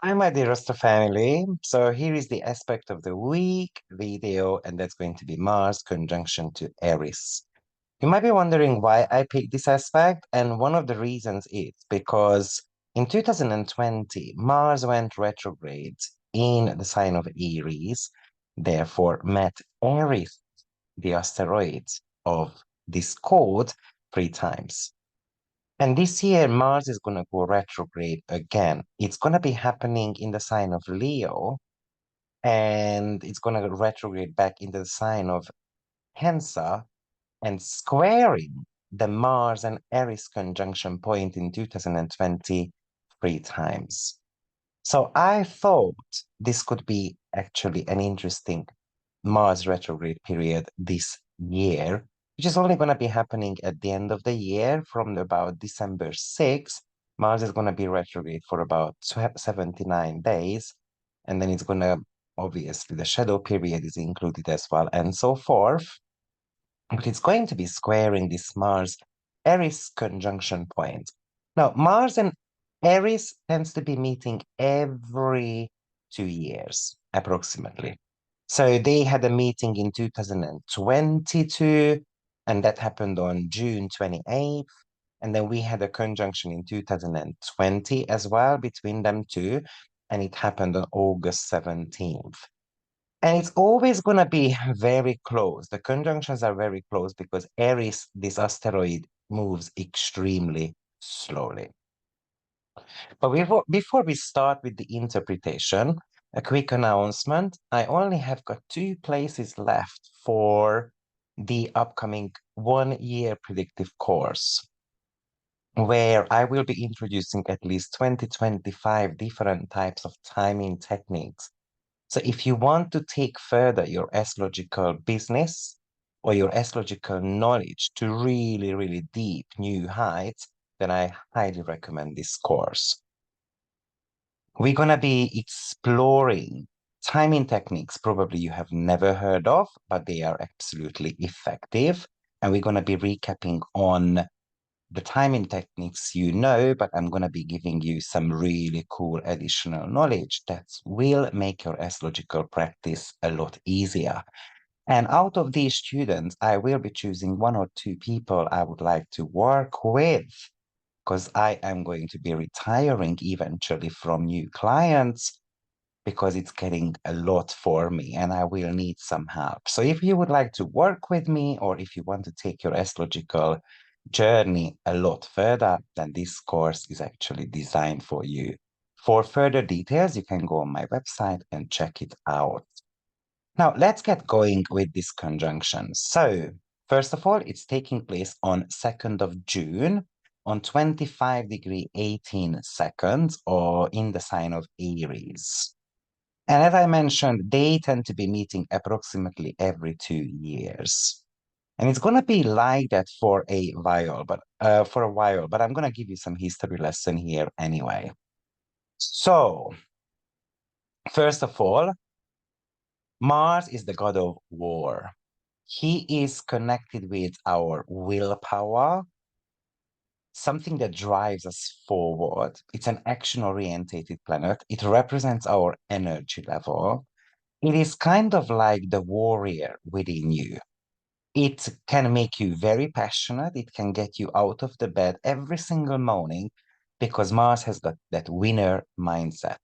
Hi, my dearest family. So here is the aspect of the week video, and that's going to be Mars conjunction to Eris. You might be wondering why I picked this aspect, and one of the reasons is because in 2020, Mars went retrograde in the sign of Aries, therefore met Eris, the asteroid of this code, 3 times. And this year, Mars is going to go retrograde again. It's going to be happening in the sign of Leo, and it's going to retrograde back into the sign of Cancer and squaring the Mars and Eris conjunction point in 2020 3 times. So I thought this could be actually an interesting Mars retrograde period this year, which is only going to be happening at the end of the year from about December 6th. Mars is going to be retrograde for about 79 days, and then it's going to, obviously, the shadow period is included as well, and so forth. But it's going to be squaring this Mars Eris conjunction point. Now, Mars and Eris tends to be meeting every 2 years, approximately. So they had a meeting in 2022, and that happened on June 28th. And then we had a conjunction in 2020 as well between them two, and it happened on August 17th. And it's always going to be very close. The conjunctions are very close because Eris, this asteroid, moves extremely slowly. But before we start with the interpretation, a quick announcement. I only have got 2 places left for the upcoming 1 year predictive course, where I will be introducing at least 25 different types of timing techniques. So if you want to take further your astrological business or your astrological knowledge to really, really deep new heights, then I highly recommend this course. We're going to be exploring timing techniques probably you have never heard of, but they are absolutely effective. And we're going to be recapping on the timing techniques you know, but I'm going to be giving you some really cool additional knowledge that will make your astrological practice a lot easier. And out of these students, I will be choosing 1 or 2 people I would like to work with because I am going to be retiring eventually from new clients because it's getting a lot for me and I will need some help. So if you would like to work with me or if you want to take your astrological journey a lot further, then this course is actually designed for you. For further details, you can go on my website and check it out. Now, let's get going with this conjunction. So, first of all, it's taking place on 2nd of June on 25 degree 18 seconds or in the sign of Aries. And as I mentioned, they tend to be meeting approximately every 2 years. And it's going to be like that for a while, but I'm going to give you some history lesson here anyway. So, first of all, Mars is the god of war. He is connected with our willpower, something that drives us forward. It's an action-orientated planet. It represents our energy level. It is kind of like the warrior within you. It can make you very passionate. It can get you out of the bed every single morning because Mars has got that winner mindset.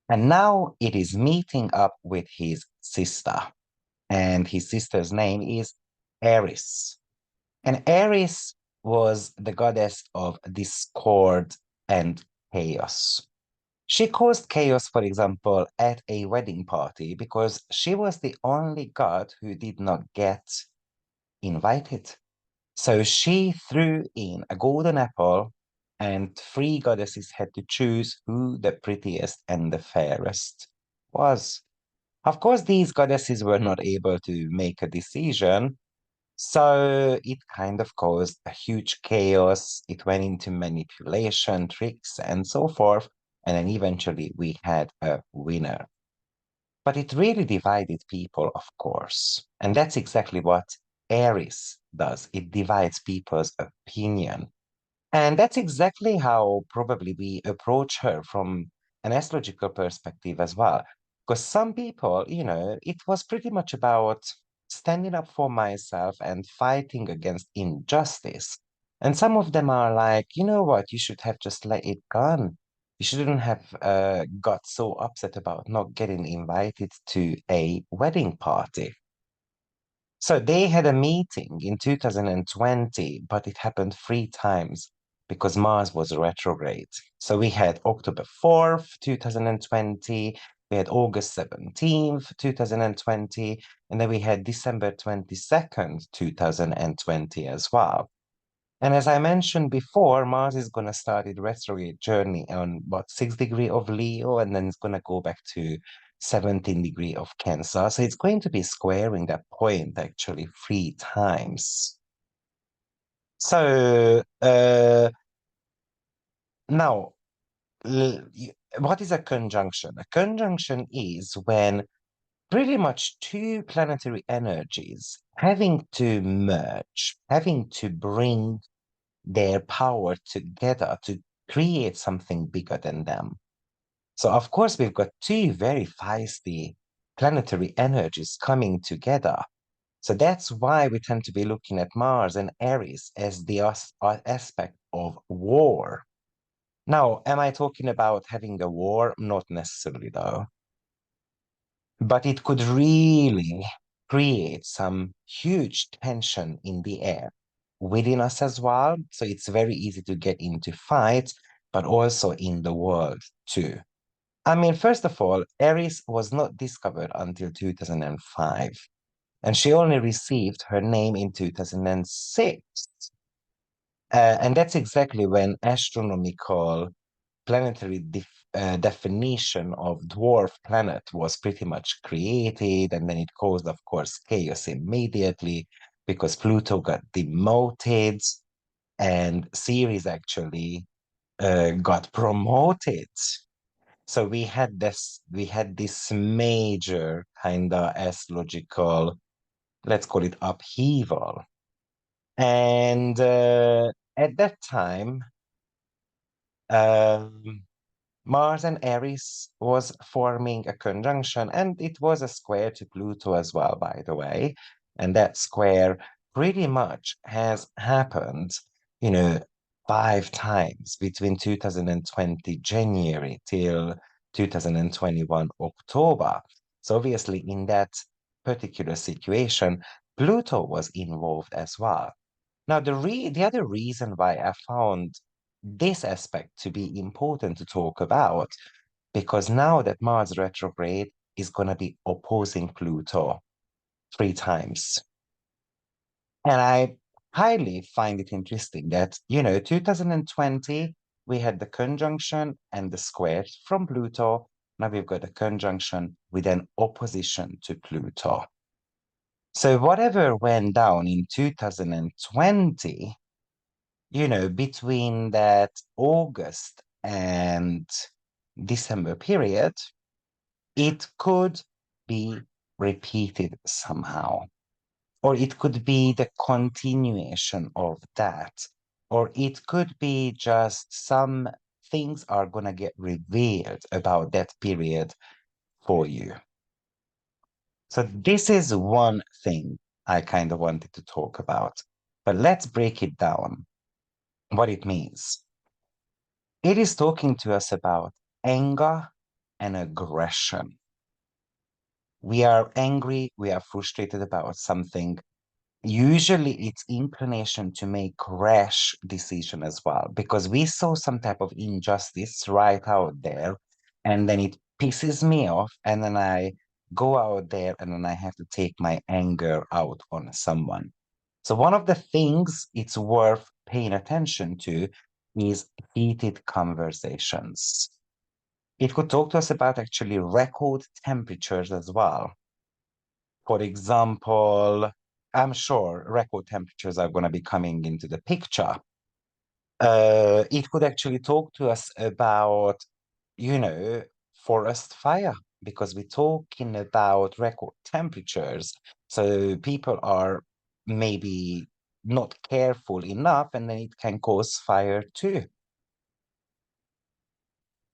And now it is meeting up with his sister. And his sister's name is Eris. And Eris was the goddess of discord and chaos. She caused chaos, for example, at a wedding party because she was the only god who did not get invited. So she threw in a golden apple, and 3 goddesses had to choose who the prettiest and the fairest was. Of course, these goddesses were not able to make a decision, so it kind of caused a huge chaos. It went into manipulation, tricks, and so forth. And then eventually we had a winner. But it really divided people, of course. And that's exactly what Aries does. It divides people's opinion. And that's exactly how probably we approach her from an astrological perspective as well. Because some people, it was pretty much about standing up for myself and fighting against injustice. And some of them are like, you know what, you should have just let it go. You shouldn't have got so upset about not getting invited to a wedding party. So they had a meeting in 2020, but it happened 3 times because Mars was retrograde. So we had October 4th, 2020, we had August 17th, 2020, and then we had December 22nd, 2020 as well. And as I mentioned before, Mars is going to start its retrograde journey on what, 6 degree of Leo, and then it's going to go back to 17 degree of Cancer. So it's going to be squaring that point actually 3 times. So now, what is a conjunction? A conjunction is when pretty much two planetary energies having to merge, having to bring their power together to create something bigger than them. So, of course, we've got two very feisty planetary energies coming together. So that's why we tend to be looking at Mars and Eris as the aspect of war. Now, am I talking about having a war? Not necessarily, though. But it could really create some huge tension in the air within us as well. So it's very easy to get into fights, but also in the world too. I mean, first of all, Eris was not discovered until 2005, and she only received her name in 2006. And that's exactly when astronomical planetary definition of dwarf planet was pretty much created, and then it caused, of course, chaos immediately because Pluto got demoted and Ceres actually got promoted. So we had this major kind of astrological, let's call it upheaval. And at that time, um, Mars and Eris was forming a conjunction, and it was a square to Pluto as well, by the way. And that square pretty much has happened, you know, 5 times between 2020 January till 2021 October. So obviously, in that particular situation, Pluto was involved as well. Now, the other reason why I found this aspect to be important to talk about, because now that Mars retrograde is going to be opposing Pluto 3 times. And I highly find it interesting that, 2020, we had the conjunction and the square from Pluto. Now we've got a conjunction with an opposition to Pluto. So whatever went down in 2020, between that August and December period, it could be repeated somehow, or it could be the continuation of that, or it could be just some things are going to get revealed about that period for you. So this is one thing I kind of wanted to talk about, but let's break it down, what it means. It is talking to us about anger and aggression. We are angry, we are frustrated about something. Usually it's inclination to make rash decision as well, because we saw some type of injustice right out there, and then it pisses me off, and then I go out there and then I have to take my anger out on someone. So one of the things it's worth paying attention to is heated conversations. It could talk to us about actually record temperatures as well. For example, I'm sure record temperatures are going to be coming into the picture. It could actually talk to us about, forest fire, because we're talking about record temperatures. So people are maybe not careful enough, and then it can cause fire too.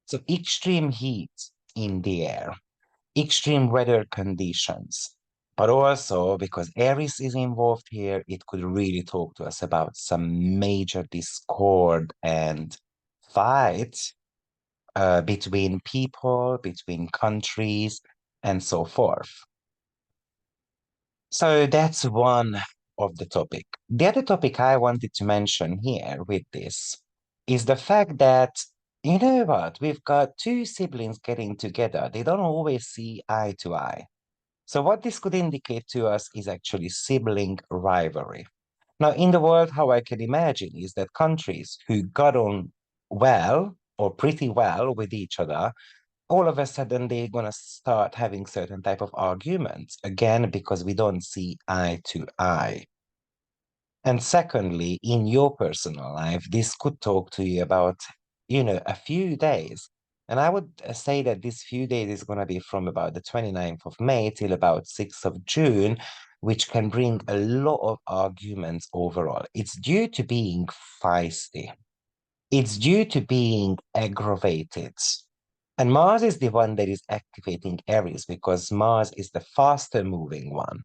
So extreme heat in the air, extreme weather conditions, but also because Aries is involved here, it could really talk to us about some major discord and fight between people, between countries, and so forth. So that's one of the topic. The other topic I wanted to mention here with this is the fact that, you know what, we've got two siblings getting together. They don't always see eye to eye. So what this could indicate to us is actually sibling rivalry. Now, in the world, how I can imagine is that countries who got on well or pretty well with each other, all of a sudden they're going to start having certain type of arguments, again, because we don't see eye to eye. And secondly, in your personal life, this could talk to you about, a few days. And I would say that this few days is going to be from about the 29th of May till about 6th of June, which can bring a lot of arguments overall. It's due to being feisty. It's due to being aggravated. And Mars is the one that is activating Aries because Mars is the faster moving one.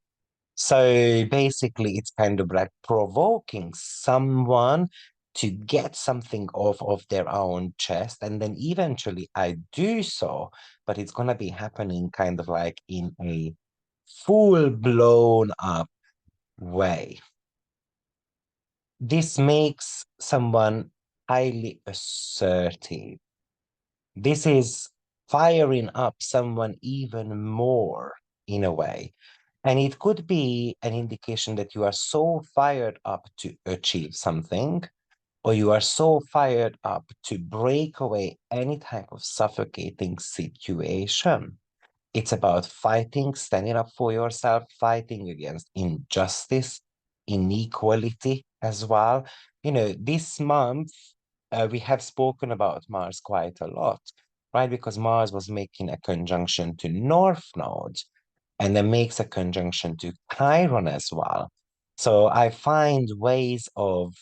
So basically, it's kind of like provoking someone to get something off of their own chest. And then eventually I do so, but it's going to be happening kind of like in a full blown up way. This makes someone highly assertive. This is firing up someone even more in a way. And it could be an indication that you are so fired up to achieve something, or you are so fired up to break away any type of suffocating situation. It's about fighting, standing up for yourself, fighting against injustice, inequality as well. This month, we have spoken about Mars quite a lot, right? Because Mars was making a conjunction to North Node and then makes a conjunction to Chiron as well. So I find ways of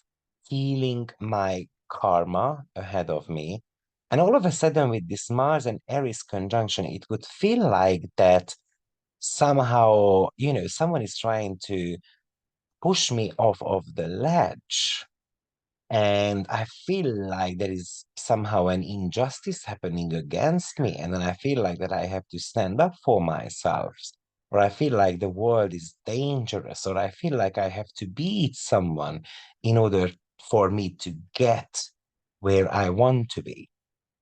healing my karma ahead of me. And all of a sudden, with this Mars and Eris conjunction, it would feel like that somehow, someone is trying to push me off of the ledge. And I feel like there is somehow an injustice happening against me. And then I feel like that I have to stand up for myself. Or I feel like the world is dangerous. Or I feel like I have to beat someone in order for me to get where I want to be.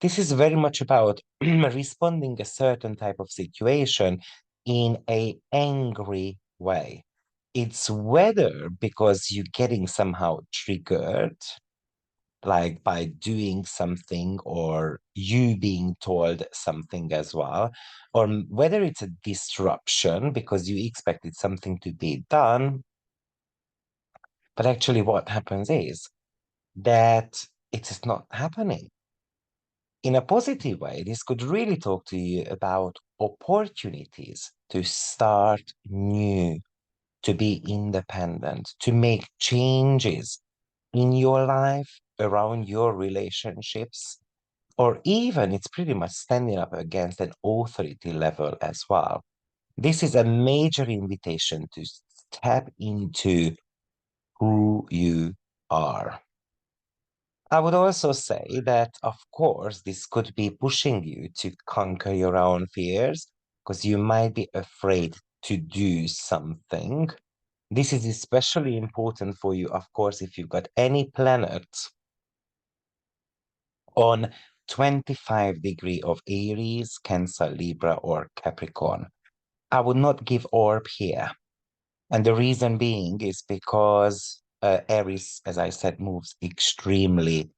This is very much about responding a certain type of situation in a angry way. It's whether because you're getting somehow triggered, like by doing something or you being told something as well, or whether it's a disruption because you expected something to be done, but actually what happens is that it is not happening. In a positive way, this could really talk to you about opportunities to start new, to be independent, to make changes in your life, around your relationships, or even it's pretty much standing up against an authority level as well. This is a major invitation to step into who you are. I would also say that, of course, this could be pushing you to conquer your own fears because you might be afraid to do something. This is especially important for you, of course, if you've got any planets on 25 degree of Aries, Cancer, Libra, or Capricorn. I would not give orb here. And the reason being is because Aries, as I said, moves extremely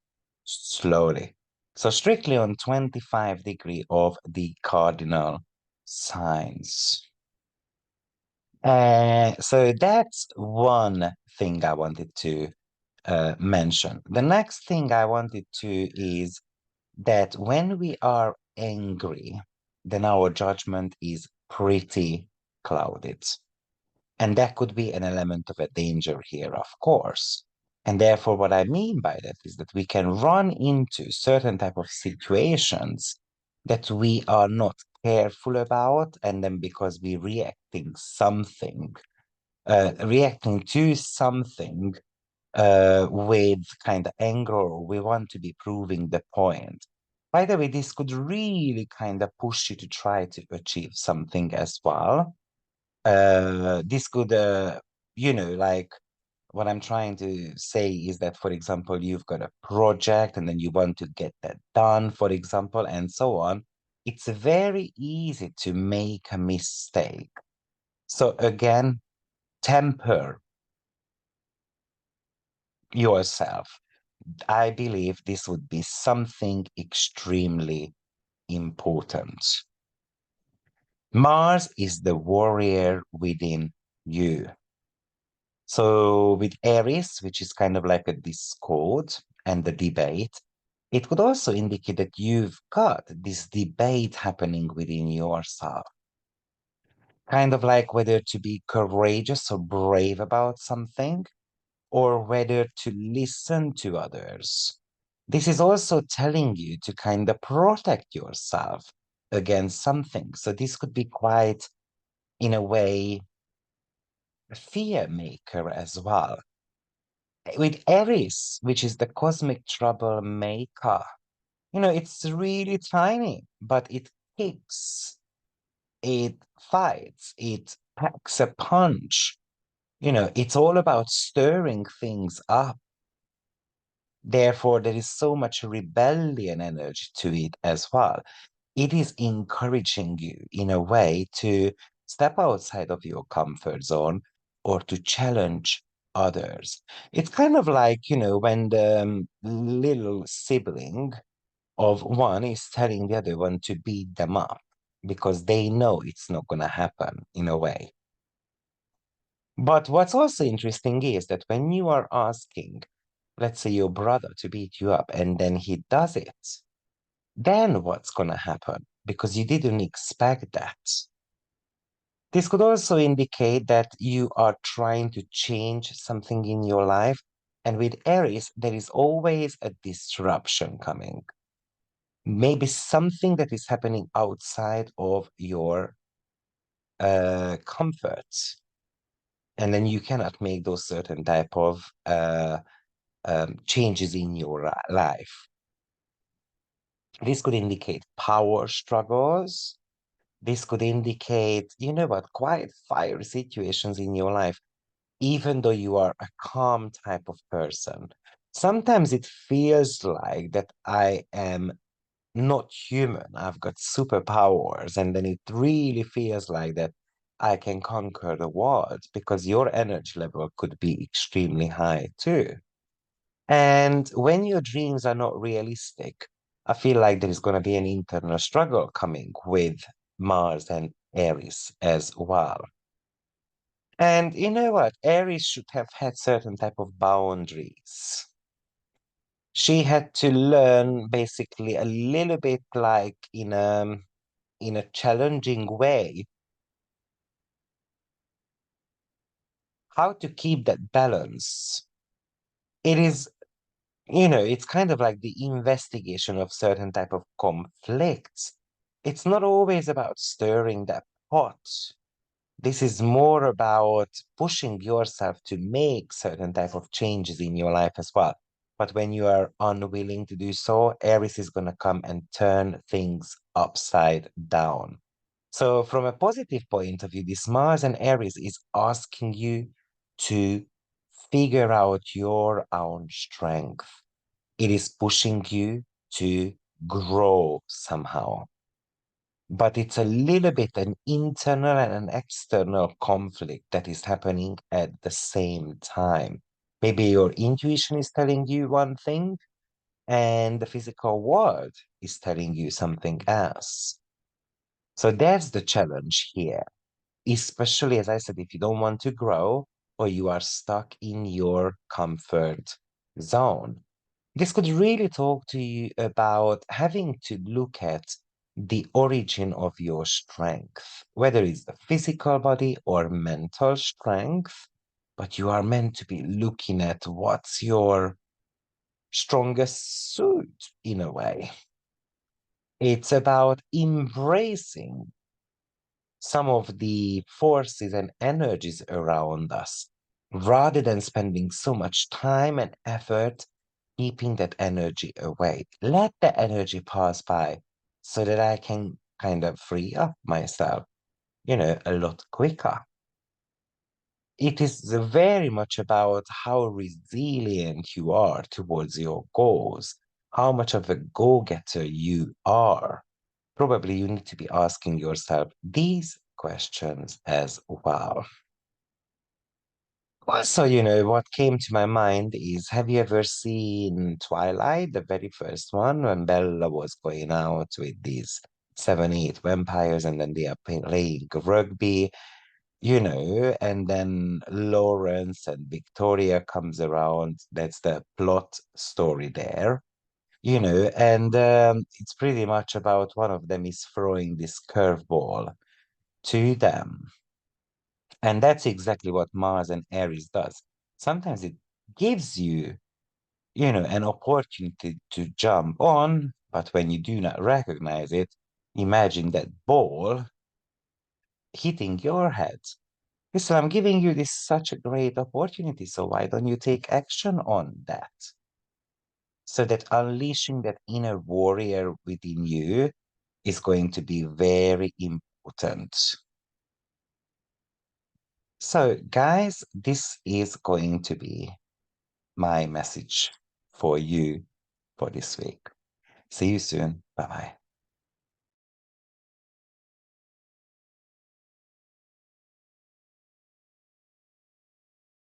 slowly. So strictly on 25 degree of the cardinal signs. So that's one thing I wanted to mention. The next thing I wanted to is that when we are angry, then our judgment is pretty clouded. And that could be an element of a danger here, of course. And therefore, what I mean by that is that we can run into certain type of situations that we are not careful about, and then because we're reacting to something with kind of anger, or we want to be proving the point. By the way, this could really kind of push you to try to achieve something as well. This could, like what I'm trying to say is that, for example, you've got a project and then you want to get that done, for example, and so on. It's very easy to make a mistake. So again, temper yourself. I believe this would be something extremely important. Mars is the warrior within you. So with Eris, which is kind of like a discord and the debate, it would also indicate that you've got this debate happening within yourself. Kind of like whether to be courageous or brave about something, or whether to listen to others. This is also telling you to kind of protect yourself against something. So this could be quite, in a way, a fear maker as well. With Eris, which is the cosmic troublemaker, it's really tiny, but it kicks, it fights, it packs a punch. It's all about stirring things up. Therefore, there is so much rebellion energy to it as well. It is encouraging you in a way to step outside of your comfort zone or to challenge others. It's kind of like, when the little sibling of one is telling the other one to beat them up because they know it's not going to happen in a way. But what's also interesting is that when you are asking, let's say, your brother to beat you up and then he does it, then what's going to happen? Because you didn't expect that. This could also indicate that you are trying to change something in your life. And with Aries, there is always a disruption coming. Maybe something that is happening outside of your comforts. And then you cannot make those certain type of changes in your life. This could indicate power struggles. This could indicate, quite fiery situations in your life, even though you are a calm type of person. Sometimes it feels like that I am not human. I've got superpowers, and then it really feels like that I can conquer the world because your energy level could be extremely high too. And when your dreams are not realistic, I feel like there is going to be an internal struggle coming with Mars and Aries as well. And you know what? Aries should have had certain type of boundaries. She had to learn basically a little bit like in a challenging way how to keep that balance. It is, it's kind of like the investigation of certain type of conflicts. It's not always about stirring that pot. This is more about pushing yourself to make certain type of changes in your life as well. But when you are unwilling to do so, Aries is going to come and turn things upside down. So from a positive point of view, this Mars and Aries is asking you to figure out your own strength. It is pushing you to grow somehow. But it's a little bit an internal and an external conflict that is happening at the same time. Maybe your intuition is telling you one thing, and the physical world is telling you something else. So that's the challenge here, especially as I said, if you don't want to grow or you are stuck in your comfort zone. This could really talk to you about having to look at the origin of your strength, whether it's the physical body or mental strength. but you are meant to be looking at what's your strongest suit in a way. It's about embracing some of the forces and energies around us rather than spending so much time and effort keeping that energy away. Let the energy pass by so that I can kind of free up myself, a lot quicker. It is very much about how resilient you are towards your goals, how much of a go-getter you are. Probably you need to be asking yourself these questions as well. Also, what came to my mind is, have you ever seen Twilight, the very first one, when Bella was going out with these 7, 8 vampires and then they are playing rugby, and then Lawrence and Victoria comes around. That's the plot story there, and it's pretty much about one of them is throwing this curveball to them. And that's exactly what Mars and Aries does. Sometimes it gives you, an opportunity to jump on, but when you do not recognize it, imagine that ball hitting your head. So I'm giving you this such a great opportunity, so why don't you take action on that? So that unleashing that inner warrior within you is going to be very important. So, guys, this is going to be my message for you for this week. See you soon. Bye bye.